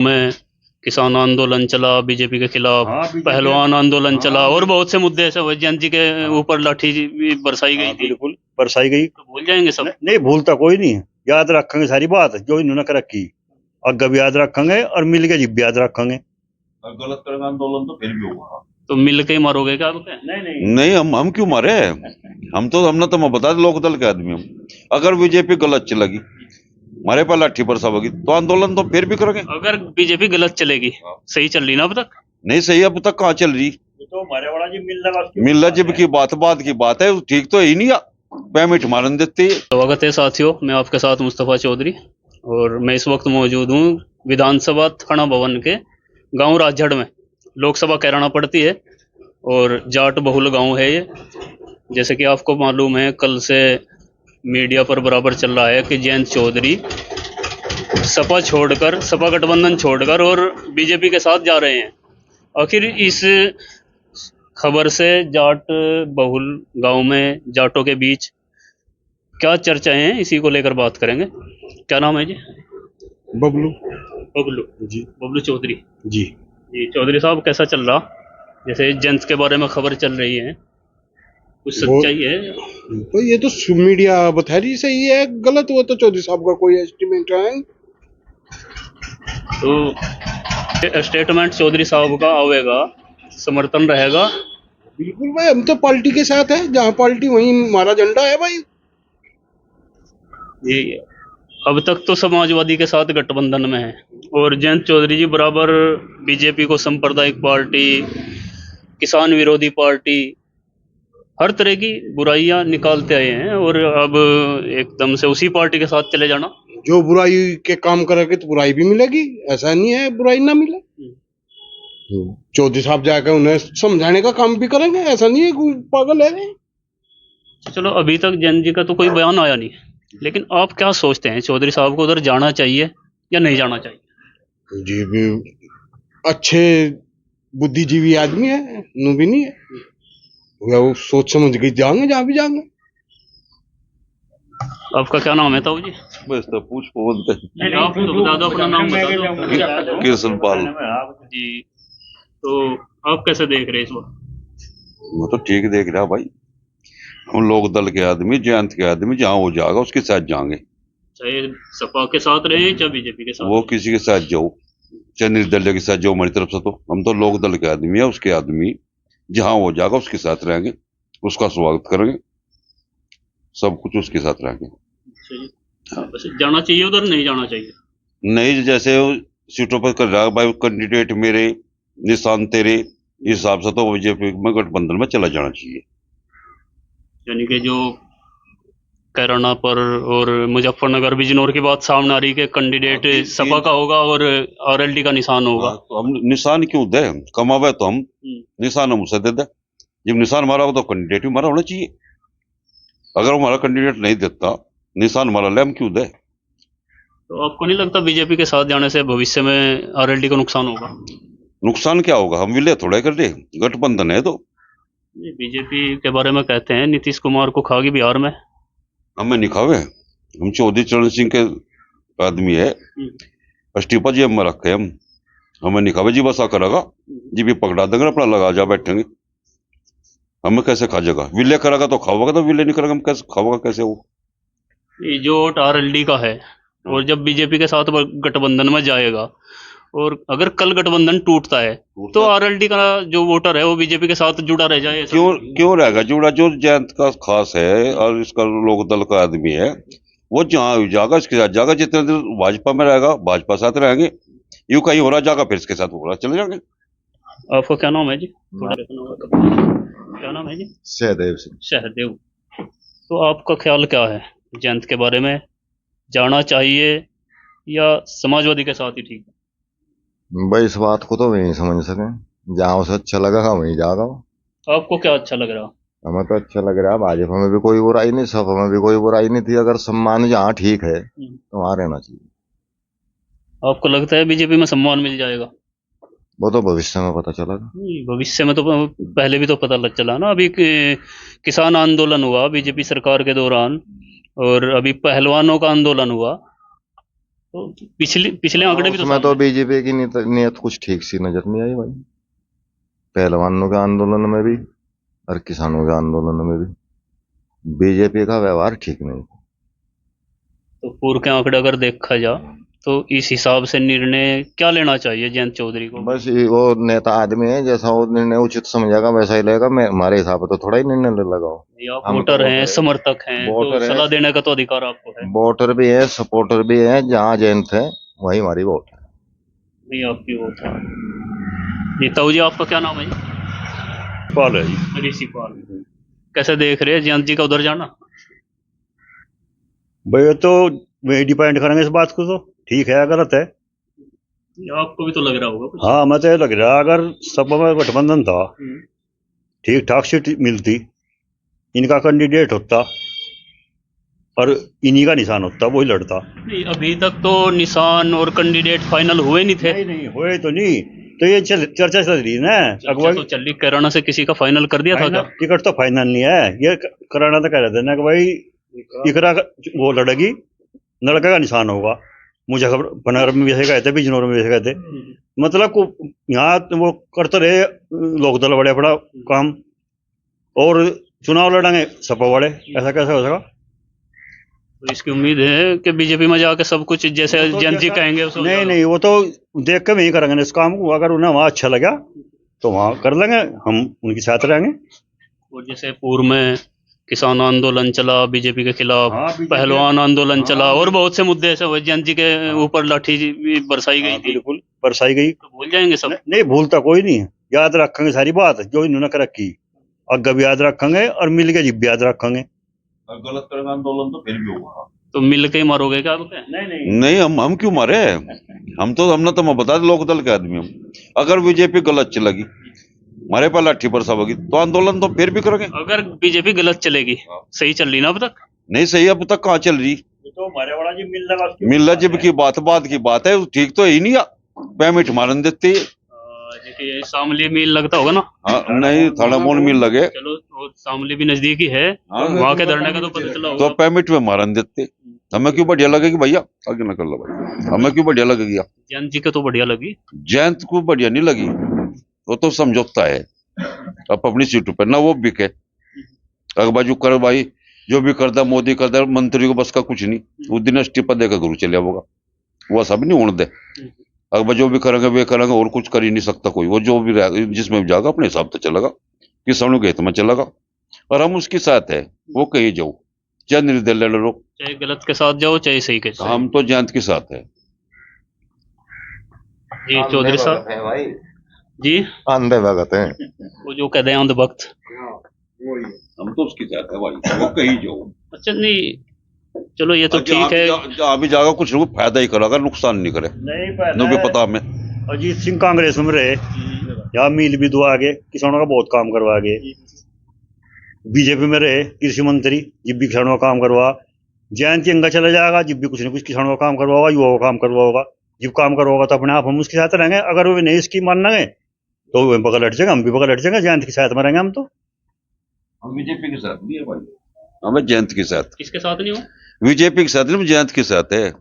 में किसान आंदोलन चला बीजेपी के खिलाफ, पहलवान आंदोलन चला और बहुत से मुद्दे ऐसे हुए जयंत जी के ऊपर लाठी भी बरसाई गई थी। बिल्कुल बरसाई गई। तो भूल जाएंगे सब? नहीं भूलता कोई नहीं है, याद रखेंगे सारी बात जो इन्होंने कर रखी, अगर भी याद रखेंगे और मिल के भी याद रखेंगे। और गलत करेंगे आंदोलन तो फिर भी होगा। तो मिल के ही मारोगे क्या? नहीं हम क्यों मारे? हमने तो मैं बता लोक दल के आदमी हम। अगर बीजेपी गलत चलेगी, हमारे पास लाठी बरसा होगी तो आंदोलन तो फिर भी करेंगे। अगर बीजेपी गलत चलेगी, सही चल रही ना अब तक? नहीं सही अब तक कहाँ चल रही? तो हमारे वाला जी मिल रहा जब की बात की बात है, ठीक तो है ही नहीं। पेमेंट मारन देते। स्वागत है साथियों, मैं आपके साथ मुस्तफा चौधरी और मैं इस वक्त मौजूद हूँ विधानसभा थाना भवन के गांव राजझड़ में। लोकसभा कैराना पड़ती है और जाट बहुल गांव है ये। जैसे कि आपको मालूम है, कल से मीडिया पर बराबर चल रहा है कि जयंत चौधरी सपा गठबंधन छोड़कर और बीजेपी के साथ जा रहे हैं। आखिर इस खबर से जाट बहुल गांव में जाटों के बीच क्या चर्चाएं हैं, इसी को लेकर बात करेंगे। क्या नाम है जी? बबलू जी, बबलू चौधरी जी। जी चौधरी साहब, कैसा चल रहा? जैसे जेंट्स के बारे में खबर चल रही है, कुछ सच्चाई है? तो ये तो मीडिया बता रही सही है, गलत हुआ तो चौधरी साहब का कोई एस्टिमेट है? तो स्टेटमेंट चौधरी साहब का आवेगा, समर्थन रहेगा? बिल्कुल भाई, हम तो पार्टी के साथ है, जहाँ पार्टी वहीं हमारा झंडा है भाई। ये अब तक तो समाजवादी के साथ गठबंधन में है और जयंत चौधरी जी बराबर बीजेपी को सांप्रदायिक पार्टी, किसान विरोधी पार्टी, हर तरह की बुराइयां निकालते आए हैं और अब एकदम से उसी पार्टी के साथ चले जाना। जो बुराई के काम करेंगे तो बुराई भी मिलेगी, ऐसा नहीं है बुराई ना मिले। चौधरी साहब जाकर उन्हें समझाने का काम भी करेंगे, ऐसा नहीं है कोई पागल है। चलो, अभी तक जयंत जी का तो कोई बयान आया नहीं, लेकिन आप क्या सोचते हैं, चौधरी साहब को उधर जाना चाहिए या नहीं जाना चाहिए? जी भी अच्छे बुद्धिजीवी आदमी है, नू भी नहीं है, वो सोच समझ के जाएंगे जहाँ भी जाएंगे। आपका क्या नाम है ताऊ जी? बस तो पूछ बोलते आप तो बता दो, अपना नाम बता दो। कृष्ण पाल जी, तो आप कैसे देख रहे हैं इस वक्त? मैं तो ठीक देख रहा भाई। हम लोग दल के आदमी, जयंत के आदमी, जहाँ हो जाएगा उसके साथ जाएंगे। चाहे सपा के साथ रहे चाहे बीजेपी के साथ, वो किसी के साथ जाओ, चाहे निर्दलीय के साथ जाओ, हमारी तरफ से तो हम तो लोक दल के आदमी है। उसके आदमी जहाँ हो जाएगा उसके साथ रहेंगे, उसका स्वागत करेंगे, सब कुछ उसके साथ रहेंगे। बस जाना चाहिए उधर, नहीं जाना चाहिए? नहीं, जैसे सीटों पर कर रहा है भाई कैंडिडेट मेरे, निशान तेरे, इस हिसाब से तो बीजेपी में गठबंधन में चला जाना चाहिए। यानी कि जो कैराना पर और मुजफ्फरनगर बिजनौर की बात सामने आ रही कि कैंडिडेट सपा का होगा और आरएलडी का निशान होगा। तो हम निशान क्यों दे? कमावे तो हम निशान हम उसे दे दे। जब निशान हमारा हो तो कैंडिडेट भी हमारा होना चाहिए। अगर हमारा कैंडिडेट नहीं देता, निशान हमारा ले, हम क्यों दे? तो आपको नहीं लगता बीजेपी के साथ जाने से भविष्य में आरएलडी को नुकसान होगा? नुकसान क्या होगा? हम विलय थोड़ा कर दे, गठबंधन है तो। बीजेपी के बारे में कहते हैं नीतीश कुमार को खागी बिहार में। हमें निखावे, हम चौधरी चरण सिंह के आदमी है, इस्तीफा जी हम रखे हम, हमें निखावे जी बसा करेगा जी भी पकड़ा देंगे, अपना लगा जा बैठेंगे। हमें कैसे खा जाएगा? विलय करेगा तो खाओगा, तो विलय नहीं करेगा हम कैसे खाओगा? कैसे वो ये जो वोट आरएलडी का है और जब बीजेपी के साथ गठबंधन में जाएगा और अगर कल गठबंधन टूटता है तो आरएलडी का जो वोटर है वो बीजेपी के साथ जुड़ा रह जाए? क्यों रहेगा जुड़ा? जो जयंत का खास है और इसका लोक दल का आदमी है, वो जहाँ जाएगा इसके साथ जाएगा। जितने दिन भाजपा में रहेगा भाजपा साथ रहेंगे, यूं कहीं हो रहा जाएगा फिर इसके साथ हो रहा चले जाएंगे। आपका क्या नाम है जी? क्या नाम है जी? सहदेव सिंह। सहदेव। तो आपका ख्याल क्या है जयंत के बारे में, जाना चाहिए या समाजवादी के साथ ही ठीक है? भाई इस बात को तो वे नहीं समझ सके, जहाँ उसे अच्छा लगा वहीं जाएगा। आपको क्या अच्छा लग रहा? हमें तो अच्छा लग रहा है, भाजपा में भी कोई बुराई नहीं, सपा में भी कोई बुराई नहीं थी। अगर सम्मान जहाँ ठीक है तो वहाँ रहना चाहिए। आपको लगता है बीजेपी में सम्मान मिल जाएगा? वो तो भविष्य में पता चलेगा। भविष्य में तो पहले भी तो पता लग चला ना। अभी किसान आंदोलन हुआ बीजेपी सरकार के दौरान और अभी पहलवानों का आंदोलन हुआ, तो पिछले आंकड़े भी तो उसमें तो सामने- बीजेपी की नीयत कुछ ठीक सी नजर नहीं आई भाई, पहलवानों के आंदोलन में भी और किसानों के आंदोलन में भी बीजेपी का व्यवहार ठीक नहीं। तो पूर्व के आंकड़े अगर देखा जा तो इस हिसाब से निर्णय क्या लेना चाहिए जयंत चौधरी को? बस वो नेता आदमी है, जैसा वो निर्णय उचित समझेगा वैसा ही लेगा। मैं हमारे हिसाब से तो थोड़ा ही निर्णय ले लगाओ। आप हम वोटर तो हैं, समर्थक हैं, तो वोटर सलाह है, देने का तो अधिकार आपको है। वोटर भी है, सपोर्टर भी है। जहाँ जयंत है वही हमारी वोट है। नहीं, आपकी वोट है। जी ताऊ जी, आपका क्या नाम है जी? पाल है जी। ऋषि पाल। कैसे देख रहे हैं जयंत जी का उधर जाना? भाई ये तो वही डिपेंड करेंगे इस बात को, तो ठीक है या गलत है। आपको भी तो लग रहा होगा कुछ। हाँ, मैं तो ये लग रहा अगर सपा में गठबंधन था, ठीक ठाक सीट मिलती, इनका कैंडिडेट होता और इन्हीं का निशान होता, वही लड़ता। नहीं, अभी तक तो निशान और कैंडिडेट फाइनल हुए नहीं थे। नहीं हुए तो नहीं, तो ये चर्चा चल रही है ना। चर्चा तो चल रही, कैराना से किसी का फाइनल कर दिया था क्या? टिकट तो फाइनल नहीं है, ये कराना तो कह रहे थे ना कि भाई इकरा वो लड़ेगी, लड़का का निशान होगा। मुजफ्फरनगर में भी ऐसे गए थे, बिजनौर में भी ऐसे गए थे। मतलब यहाँ वो करते रहे लोक दल बड़े बड़ा काम, और चुनाव लड़ेंगे सपा वाले, ऐसा कैसे हो सका? तो इसकी उम्मीद है कि बीजेपी में जाके सब कुछ जैसे वो तो जयंत जी जैसा- कहेंगे उसे हो जाएगा। नहीं, वो तो देख के वही करेंगे इस काम को। अगर उन्हें वहां अच्छा लगा तो वहां कर लेंगे, हम उनके साथ रहेंगे। और जैसे पूर्व में किसान आंदोलन चला बीजेपी के खिलाफ, हाँ, BJP पहलवान आंदोलन हाँ, चला, और बहुत से मुद्दे ऐसे हुए जयंत जी के ऊपर लाठी भी बरसाई गई हाँ, थी। बिल्कुल बरसाई गई। तो भूल जाएंगे सब। नहीं भूलता कोई नहीं है, याद रखेंगे सारी बात जो इन्होंने कर रखी, अगर भी याद रखेंगे और मिल के जिब याद रखेंगे। और गलत करेंगे आंदोलन तो फिर भी होगा। तो मिल के ही मारोगे क्या आप? नहीं नहीं, हम क्यों मारे? हमने तो मैं बता दे लोकदल के आदमी हम। अगर बीजेपी गलत चलेगी, हमारे पर लाठी बरसा होगी, तो आंदोलन तो फिर भी करेंगे। अगर बीजेपी गलत चलेगी, सही चल रही ना अब तक? नहीं सही, अब तक कहाँ चल रही? तो हमारे वाला जी मिलना जब की बात की बात है, ठीक तो ही नहीं है। पेमेंट मारन देते ही। जैसे शामली मिल लगता होगा ना? हाँ, नहीं थाना मोड़ मिल लगे चलो, और शामली भी नजदीकी है, हाँ, वहां के धरने का तो पता चला तो होगा। पेमेंट में मारन देते। हमें क्यों बढ़िया लगेगी भैया? आगे ना कर लो भाई, हमें क्यों बढ़िया लगेगी? जयंत जी को तो बढ़िया लगी। जयंत को बढ़िया नहीं लगी, वो तो समझौता है अब अपनी सीटों पर ना, वो बिके अगर बाजू कर भाई, जो भी करता मोदी करता, मंत्री को बस का कुछ नहीं। उस दिन इस्तीफा देकर गुरु चले होगा, वो सब नहीं होने दे। अगर जो भी करेंगे वे करेंगे, और कुछ कर ही नहीं सकता कोई। वो जो भी जिसमें भी जाएगा अपने हिसाब से चलेगा, किसानों के हित में चलेगा, और हम उसके साथ है। वो कहीं जाओ, चाहे निर्दलीय लड़ो, चाहे गलत के साथ जाओ चाहे सही के साथ। हम तो जयंत के साथ है। जी चौधरी साहब है भाई, जी, अंधे भगत हैं। वो जो कहते हैं अंधभक्त। हम तो उसके साथ है भाई, वो कहीं जाओ। अच्छा, नहीं चलो ये तो ठीक है। जहाँ भी जाएगा कुछ ना कुछ फायदा ही करेगा, नुकसान नहीं करे। नहीं नो भी पता हमें। अजीत सिंह कांग्रेस में रहे, यहाँ मिल भी दुआ आगे, किसानों का बहुत काम करवा आगे। बीजेपी में रहे कृषि मंत्री, जब भी किसानों का काम करवा। जयंत सिंह चला जाएगा, जब भी कुछ न कुछ किसानों का काम करवाओगा, युवाओं का काम करवाओगा। जब काम करवाओगा तो अपने आप हम उसके साथ रहेंगे। अगर वो नहीं इसकी मानेंगे तो वो बगल हट जाएगा, हम भी बगल हट जाएंगे, जयंत के साथ में रहेंगे हम तो। हम बीजेपी के साथ नहीं है भाई, हमें जयंत के साथ। किसके साथ नहीं हो? बीजेपी के साथ नहीं, जयंत के साथ है।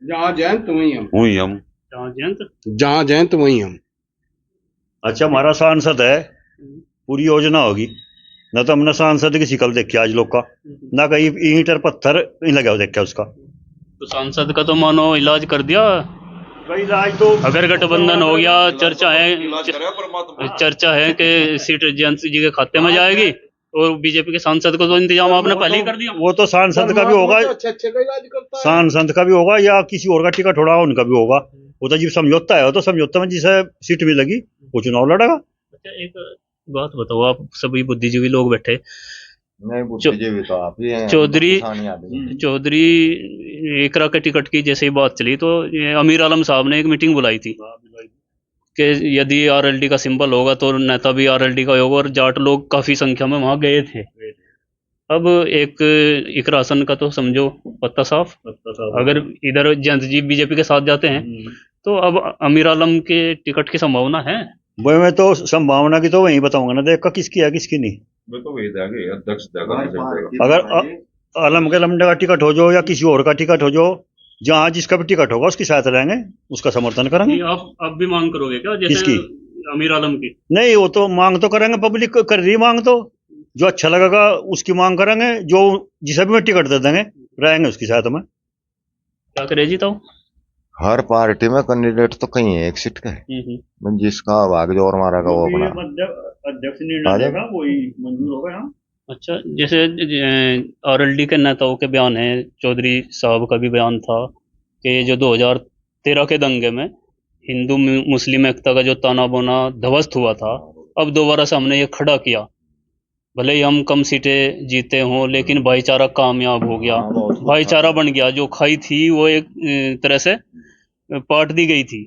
जहाँ जयंत वहीं हम, हुई हम। जहाँ जयंत जहाँ जयंत वहीं हम। अच्छा, हमारा सांसद है, पूरी योजना होगी ना, तो हमने सांसद की शिकल देखी आज लोग का, ना कहीं ईंट और पत्थर नहीं लगा हुआ देखा उसका। तो सांसद का तो मानो इलाज कर दिया। भाई राज तो अगर गठबंधन हो गया, चर्चा है कि सीट जयंत जी के खाते में जाएगी, और बीजेपी के सांसद को तो इंतजाम आपने पहले ही कर दिया। वो तो सांसद का भी होगा, अच्छे का इलाज करता है। सांसद का भी होगा, या किसी और का टिकट होगा उनका भी होगा। वो तो जब समझौता है, वो तो समझौता में जिसे सीट भी लगी वो चुनाव लड़ेगा। अच्छा, एक बात बताओ, आप सभी बुद्धिजीवी लोग बैठे, नहीं, बुद्धिजीवी तो आप ही हैं। चौधरी किसानी आदमी। चौधरी एकरा के टिकट की जैसे ही बात चली, तो ये अमीर आलम साहब ने एक मीटिंग बुलाई थी कि यदि आरएलडी का सिंबल होगा तो नेता भी आरएलडी का होगा, और जाट लोग काफी संख्या में वहां गए थे। अब एक इकरा हसन का तो समझो पत्ता साफ। अगर इधर जयंत जी बीजेपी के साथ जाते हैं तो अब अमीर आलम के टिकट की संभावना है। वो मैं तो संभावना की तो वही बताऊंगा ना, देखा किसकी है किसकी नहीं। मैं तो वही देंगे, अध्यक्ष अगर आलम के लमडे का टिकट हो जाओ या किसी और का टिकट हो जाओ, जहाँ जिसका भी टिकट होगा उसकी साथ रहेंगे, उसका समर्थन करेंगे। नहीं, आप भी मांग करोगे क्या, जैसे किसकी? अमीर आलम की? नहीं, वो तो मांग तो करेंगे, पब्लिक कर रही मांग, तो जो अच्छा लगेगा उसकी मांग करेंगे, जो जिसे भी टिकट दे देंगे रहेंगे उसके साथ में। क्या करे जी? तो हर पार्टी में कैंडिडेट तो कहीं है, एक सीट का है, जिसका भाग जोर मारेगा वो अपना अध्यक्ष आ निर्णय जाएगा। देगा, वही मंजूर होगा। यहाँ अच्छा, जैसे आरएलडी के नेताओं के बयान है, चौधरी साहब का भी बयान था कि ये जो 2013 के दंगे में हिंदू मुस्लिम एकता का जो ताना बाना ध्वस्त हुआ था, अब दोबारा से हमने ये खड़ा किया। भले ही हम कम सीटें जीते हों, लेकिन भाईचारा कामयाब हो गया, भाईचारा बन गया। जो खाई थी वो एक तरह से पाट दी गई थी।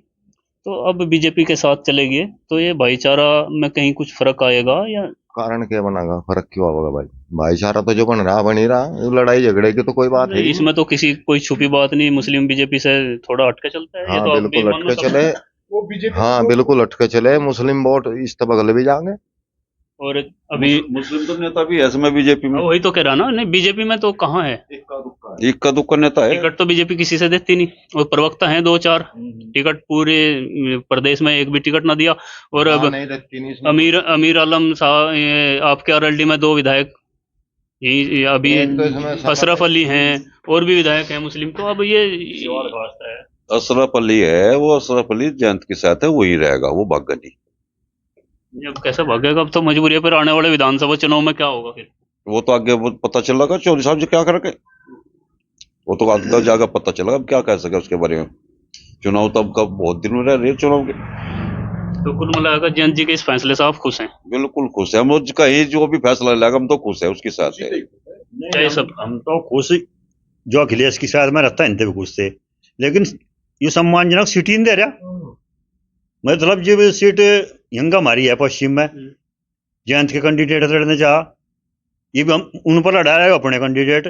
तो अब बीजेपी के साथ चले गए, तो ये भाईचारा में कहीं कुछ फर्क आएगा या? कारण क्या बनेगा, फर्क क्यों होगा भाई? भाईचारा तो जो बन रहा बन ही रहा, लड़ाई झगड़े की तो कोई बात है ही नहीं। इसमें तो किसी कोई छुपी बात नहीं, मुस्लिम बीजेपी से थोड़ा हटके चलता है। ये हाँ तो आप भी बिल्कुल मानो हटके सब। चले, वो बीजेपी हाँ बिल्कुल हटके चले, मुस्लिम वोट इस बगल भी जाएंगे। और अभी मुस्लिम तो नेता भी है इसमें बीजेपी में, वही तो कह रहा ना, नहीं बीजेपी में तो कहाँ है, इक्का दुक्का नेता है। टिकट तो बीजेपी किसी से देती नहीं, और प्रवक्ता हैं 2-4, टिकट पूरे प्रदेश में एक भी टिकट ना दिया। और अब नहीं देती नहीं इसमें। अमीर आलम साहब, आपके आरएलडी में 2 विधायक, ये अभी एक तो इसमें अशरफ अली हैं, और भी विधायक हैं मुस्लिम। तो अब ये अशरफ अली है, वो अशरफ अली जयंत के साथ है, वही रहेगा, वो भागा नहीं। अब कैसे भागेगा? अब तो मजबूरी है, फिर आने वाले विधानसभा चुनाव में क्या होगा फिर? वो तो आगे वो पता चलेगा, चौधरी साहब जी क्या करेंगे, वो तो आगे जाकर पता चलेगा। अब क्या कह सके उसके बारे में, चुनाव तो अब कब बहुत दिन में रह रहे हैं चुनाव के। तो कुल मिलाकर जयंत जी के इस फैसले से आप खुश हैं? बिल्कुल खुश है हम, उसका ही जो भी फैसला लेगा हम तो खुश है उसके साथ है। जय सब। हम तो खुश, जो अखिलेश की साथ में रहता है इनसे भी खुश थे, लेकिन ये सम्मानजनक सीट ही नहीं दे रहा। मतलब जो सीट यंग हमारी है पश्चिम में, जयंत के कैंडिडेट लड़ने जा, ये भी हम उन पर लड़ा रहे अपने कैंडिडेट,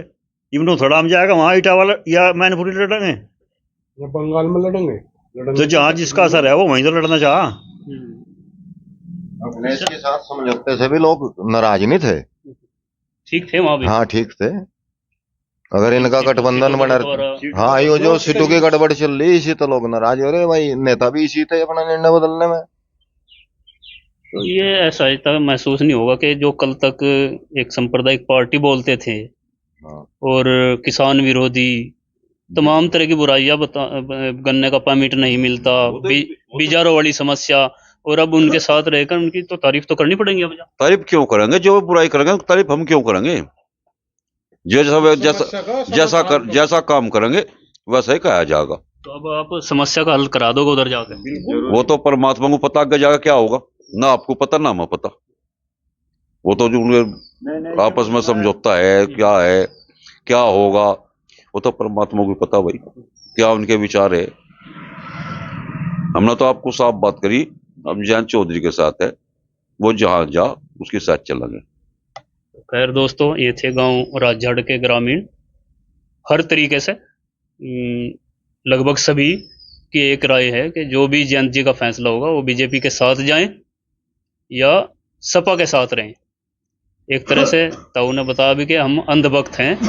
इवन थोड़ा हम जाएगा वहाँ इटावा या मैनपुरी लड़ेंगे, बंगाल में लड़ेंगे तो जहाँ जिसका असर है वो वहीं तो लड़ना चाह। अखिलेश के साथ समझौते से भी लोग नाराज नहीं थे, ठीक थे वहां भी। हाँ ठीक थे। अगर इनका गठबंधन बना, बंटवारा। हाँ ये जो सीटों की गड़बड़ चल रही इसी तो लोग नाराज हो रहे भाई, नेता भी इसी थे अपना निर्णय बदलने में। तो ये ऐसा महसूस नहीं होगा कि जो कल तक एक सांप्रदायिक पार्टी बोलते थे हाँ। और किसान विरोधी तमाम तरह की बुराइयां गन्ने का परमिट नहीं मिलता, बीजारों वाली समस्या, और अब उनके साथ रहकर उनकी तो तारीफ तो करनी पड़ेगी। अब तारीफ क्यों करेंगे, जो बुराई करेंगे तारीफ हम क्यों करेंगे? जैसा काम करेंगे वैसा ही कहा जाएगा। तो अब आप समस्या का हल करा दोगे उधर जाकर? वो तो परमात्मा को पता आगे जाकर क्या होगा, ना आपको पता ना हमें पता। वो तो जो उनके आपस में समझौता है, क्या होगा, वो तो परमात्मा को पता भाई, क्या उनके विचार है। हमने तो आपको साफ बात करी, हम जयंत चौधरी के साथ है, वो जहां जा उसके साथ चलेंगे। खैर दोस्तों, ये थे गांव राजझाड़ के ग्रामीण। हर तरीके से लगभग सभी की एक राय है कि जो भी जयंत जी का फैसला होगा वो बीजेपी के साथ जाएं या सपा के साथ रहें। एक तरह से ताऊ ने बताया भी कि हम अंधभक्त हैं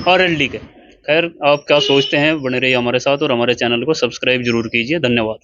आरएलडी के। खैर, आप क्या सोचते हैं, बने रहिए हमारे साथ और हमारे चैनल को सब्सक्राइब जरूर कीजिए। धन्यवाद।